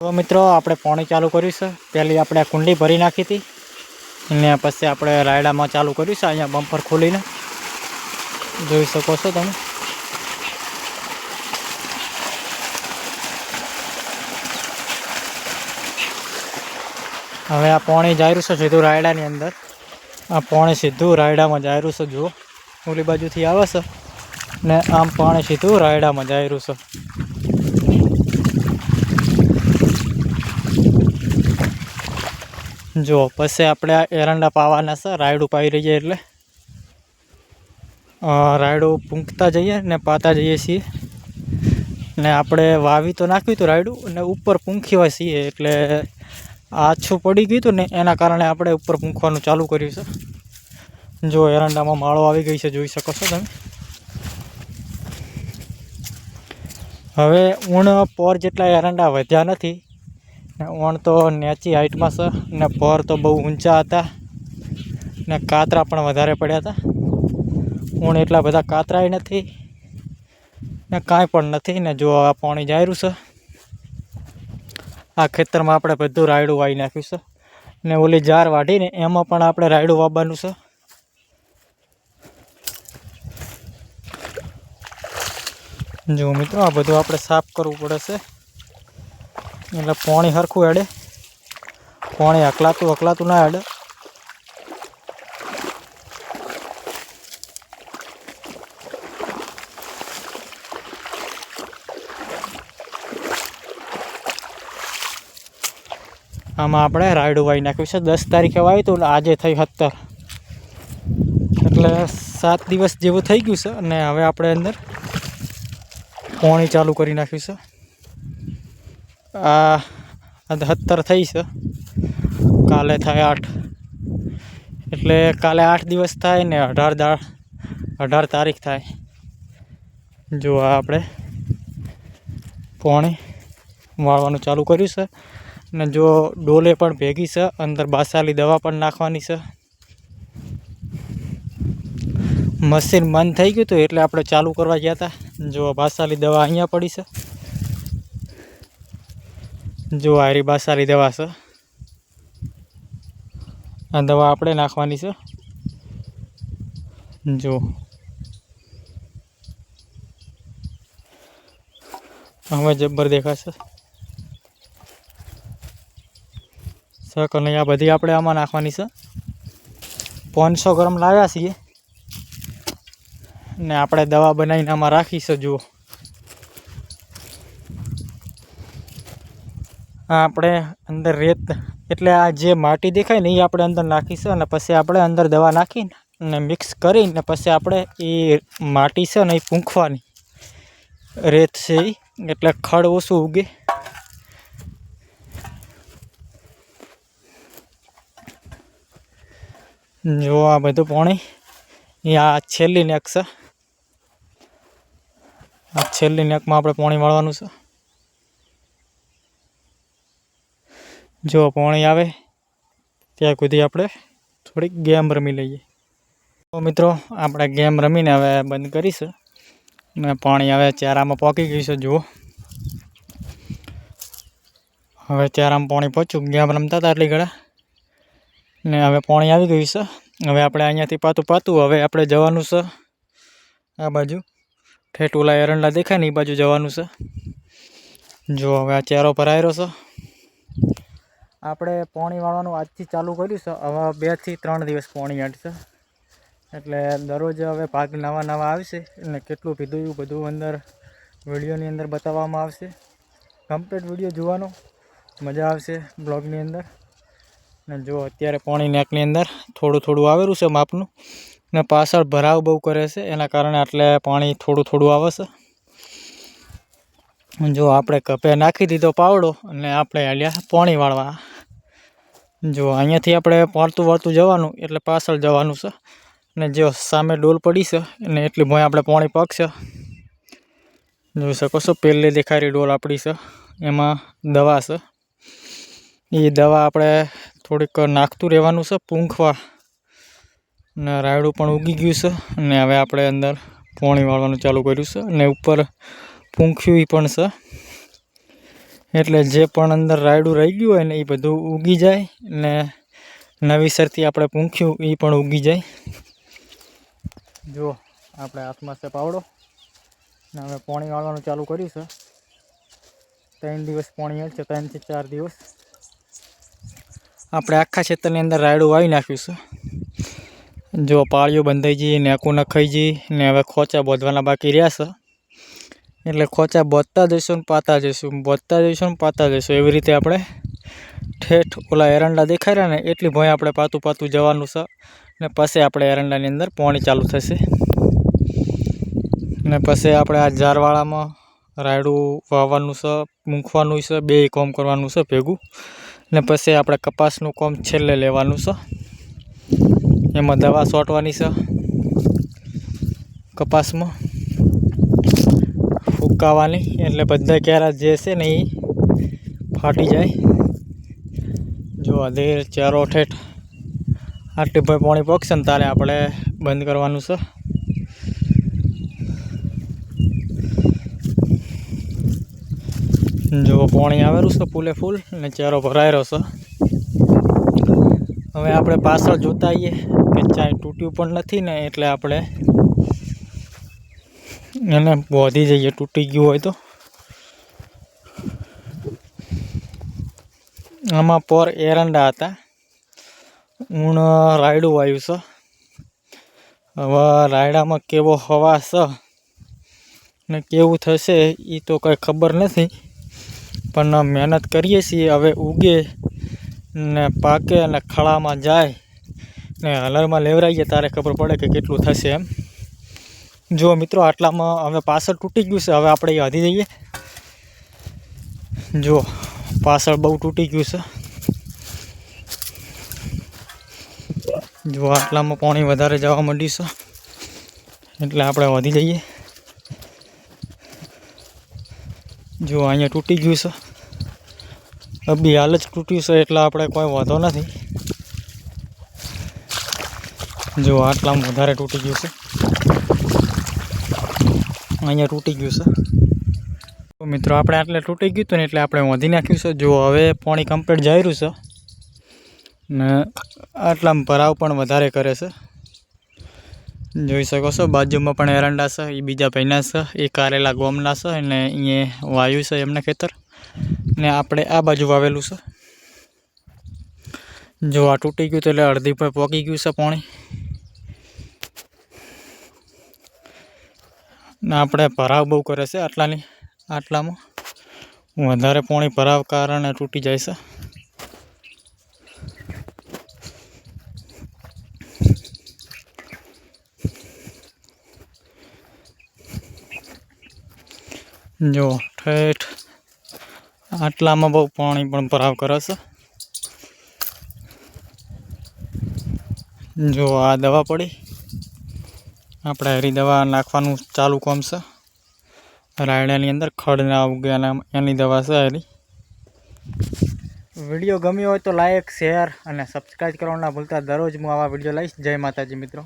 तो मित्रों આપણે પાણી ચાલू કર્યું છે। પહેલી આપણે કુંડી ભરી નાખી હતી અને પછી આપણે રાયડામાં ચાલુ કર્યું છે। અહીંયા બમ્પર ખોલીને જોઈ શકો છો તમે। હવે આ પાણી જઈ રહ્યું છે સીધું રાયડાની અંદર। આ પાણી સીધું રાયડામાં જઈ રહ્યું છે। જુઓ ઓલી બાજુથી આવે છે ને આમ પાણી સીધું રાયડામાં જઈ રહ્યું છે। जो पछे आपणे एरंडा पावाना छे। रायडू पाई रहीए एटले रायडू पूंखता जईए ने पाता जईए छीए ने आपणे वावी तो नाख्युं तो रायडू ने उपर पूंख्या छीए एटले आछું पड़ी गयुं तो ने एना कारणे आपणे उपर पूंखवानुं चालू कर्युं छे। जो एरंडामां माळो आवी गई छे जोई शको छो तमे। हवे ऊण पोर जेटला एरंडा वध्या नथी। ओण तो नेची हाइट में से ने पर तो बहु ऊंचा था ने कातरा पण वधारे पड्या था। ऊण एटला बधा कातराय नथी ने कांई पण नथी ने जो आ पाणी जाई रह्युं छे। आ खेतर में आपणे बधुं रायडुं वावी नाख्युं छे ने ओली जार वाढीने एमां पण आपणे रायडुं वाववानुं छे। जो मित्रों आ बधुं आपणे साफ करवुं पड़े छे એટલે પાણી હરખું હેડે। પાણી હકલાતું ના હેડે। આમાં આપણે રાયડું વાવી નાખ્યું છે। 10 તારીખે વાવ્યું હતું આજે થઈ 17 એટલે 7 દિવસ જેવું થઈ ગયું છે અને હવે આપણે અંદર પાણી ચાલુ કરી નાખ્યું છે। आ 17 थई छे काले थाय 8 एटले काले 8 दिवस थाय ने 18 तारीख थाय। जो आपणे पाणी वाळवानुं चालू कर्युं छे ने जो डोले पण भेगी छे अंदर बासाली दवा पण नाखवानी छे। मशीन बंद थई गयुं तो एटले आपणे चालू करवा गया था। जो बासाली दवा अहींया पड़ी छे। जो आरी बासाली दवा है आ दवा आपणे नाखवानी छे। जो हवे जब्बर देखाशे सकने आ बधी आपणे आमां नाखवानी छे। 500 ग्राम लाव्या छीए ने आपणे दवा बनावीने आमां राखी छे। जुओ આપણે અંદર રેત એટલે આ જે માટી દેખાય ને એ આપણે અંદર નાખીશું અને પછી આપણે અંદર દવા નાખીને મિક્સ કરીને પછી આપણે એ માટી છે ને એ પૂંખવાની રેત છે એટલે ખડ ઓછું ઉગે। જો આ બધું પાણી એ આ છેલ્લી નેક છે। આ છેલ્લી નેકમાં આપણે પાણી વાળવાનું છે। जो पाणी आवे त्या सुधी आपणे थोड़ी गेम रमी लईए। तो मित्रों आपणे गेम रमीने हवे बंद करी छे ने पाणी हवे चारामां पाकी गयुं छे। जुओ हवे चारामां पाणी पहोंच्युं। गेम रमता हता એટલી ઘડા ने हवे पाणी आवी गयुं छे। हवे आपणे अहींयाथी पातुं हवे आपणे जवानुं छे आ बाजू ठेठ ओला एरंडा देखाय ने ए बाजू जवानुं छे। जो हवे आ चारो भरायेलो छे। આપણે પાણી વાળવાનું આજથી ચાલુ કર્યું છે। હવે 2 થી 3 દિવસ પાણી હેડશે એટલે દરરોજ હવે ભાગ નવા આવશે અને કેટલું પીધું એવું બધું અંદર વિડીયોની અંદર બતાવવામાં આવશે। કમ્પ્લીટ વિડીયો જોવાનો મજા આવશે બ્લોગની અંદર। ને જો અત્યારે પાણી નેકની અંદર થોડું આવેલું છે માપનું ને પાછળ ભરાવ બહુ કરે છે એના કારણે એટલે પાણી થોડું આવે છે। जो आपणे कपे नाखी दीधो पावड़ो अने आपणे हाल्या पाणी वाळवा। जो अहींयाथी आपणे पाळतुं वळतुं जवानुं एटले पाछळ जवानुं छे ने जो सामे डोल पड़ी छे ने एटली भोंय आपणे पाणी पाकशे। जोई शको छो पेले देखाय रही डोल आपणी छे एमां दवा छे। ए दवा आपणे थोड़ीक नाखतुं रहेवानुं छे पूंखवा ने रायडुं पण उगी गयुं छे ने हवे आपणे अंदर पाणी वाळवानुं चालू कर्युं छे ने उपर पूंख्युं पण छे એટલે જે પણ અંદર રાયડું રહી ગયું હોય ને એ બધું ઉગી જાય ને નવીસરથી આપણે પૂંખ્યું એ પણ ઉગી જાય। જો આપણે હાથમાં છે પાવડો ને હવે પાણી વાળવાનું ચાલુ કર્યું છે। 3 દિવસ પાણી હાલશે, 3 થી 4 દિવસ આપણે આખા ખેતરની અંદર રાયડું વાવી નાખ્યું છે। જો પાળીઓ બંધાઈ ગઈ, નેકું નખાઈ ગઈ ને હવે ખોચા બોધવાના બાકી રહ્યા છે। એટલે ખોચા બોધતા જઈશું ને પાતા જઈશું, બોધતા જઈશું ને પાતા જઈશું, એવી રીતે આપણે ઠેઠ ઓલા એરંડા દેખાઈ રહ્યા ને એટલી ભોંય આપણે પાતું પાતું જવાનું છે ને પછી આપણે એરંડાની અંદર પાણી ચાલુ થશે ને પછી આપણે આ ઝારવાળામાં રાયડું વાવવાનું છે, મૂકવાનું છે, બે કામ કરવાનું છે ભેગું ને પછી આપણે કપાસનું કામ છેલ્લે લેવાનું છે। એમાં દવા છોટવાની છે કપાસમાં ફૂંકાવાની, એટલે બધા કેરા જે છે ને એ ફાટી જાય। જો અધેર ચારો ઠેઠ આટલી ભાઈ પાણી પકશે ને તારે આપણે બંધ કરવાનું છે। જો પાણી આવેલું છે ફૂલે ફૂલ ને ચારો ભરાયેલો છે। હવે આપણે પાછળ જોતા આવીએ કે ચાય તૂટ્યું પણ નથી ને, એટલે આપણે એને બોધી જઈએ તૂટી ગયું હોય તો। આમાં પર એરંડા હતા, હું રાયડું વાવ્યું છે। હવે રાયડામાં કેવો હવા છે ને કેવું થશે એ તો કંઈ ખબર નથી, પણ મહેનત કરીએ છીએ। હવે ઉગે ને પાકે અને ખળામાં જાય ને હલરમાં લેવરાઈએ તારે ખબર પડે કે કેટલું થશે એમ। જો મિત્રો આટલામાં હવે પાછળ તૂટી ગયું છે, હવે આપણે એ હધી જઈએ। જો પાછળ બહુ તૂટી ગયું છે। જો આટલામાં પાણી વધારે જવા માંડ્યું છે એટલે આપણે વધી જઈએ। જો અહીંયા તૂટી ગયું છે, અબી હાલ જ તૂટ્યું છે એટલે આપણે કોઈ વાંધો નથી। જો આટલામાં વધારે તૂટી ગયું છે, અહીંયા તૂટી ગયું છે। તો મિત્રો આપણે આટલે તૂટી ગયું હતું ને એટલે આપણે વધી નાખ્યું છે। જો હવે પાણી કમ્પ્લીટ જઈ રહ્યું છે ને આટલામાં ભરાવ પણ વધારે કરે છે। જોઈ શકો છો બાજુમાં પણ એરંડા છે, એ બીજા ભાઈના છે, એ કારેલા ગોમના છે અને અહીંયા વાયુ છે એમના ખેતર ને આપણે આ બાજુ વાવેલું છે। જો આ તૂટી ગયું એટલે અડધી પર પોકી ગયું છે પાણી ને આપણે ભરાવ બહુ કરે છે આટલામાં વધારે પાણી ભરાવ કારણે તૂટી જાય છે। જો ઠેઠ આટલામાં બહુ પાણી પણ ભરાવ કરે છે। જો આ દવા પડી, આપણે હરી દવા નાખવાનું ચાલુ કામ છે। રાયડાની અંદર ખડ ના ઉગે એની દવા છે હરી। વિડીયો ગમ્યો હોય તો લાઈક, શેર અને સબસ્ક્રાઈબ કરવાના ભૂલતા। દરરોજ હું આવા વિડીયો લઈશ। જય માતાજી મિત્રો।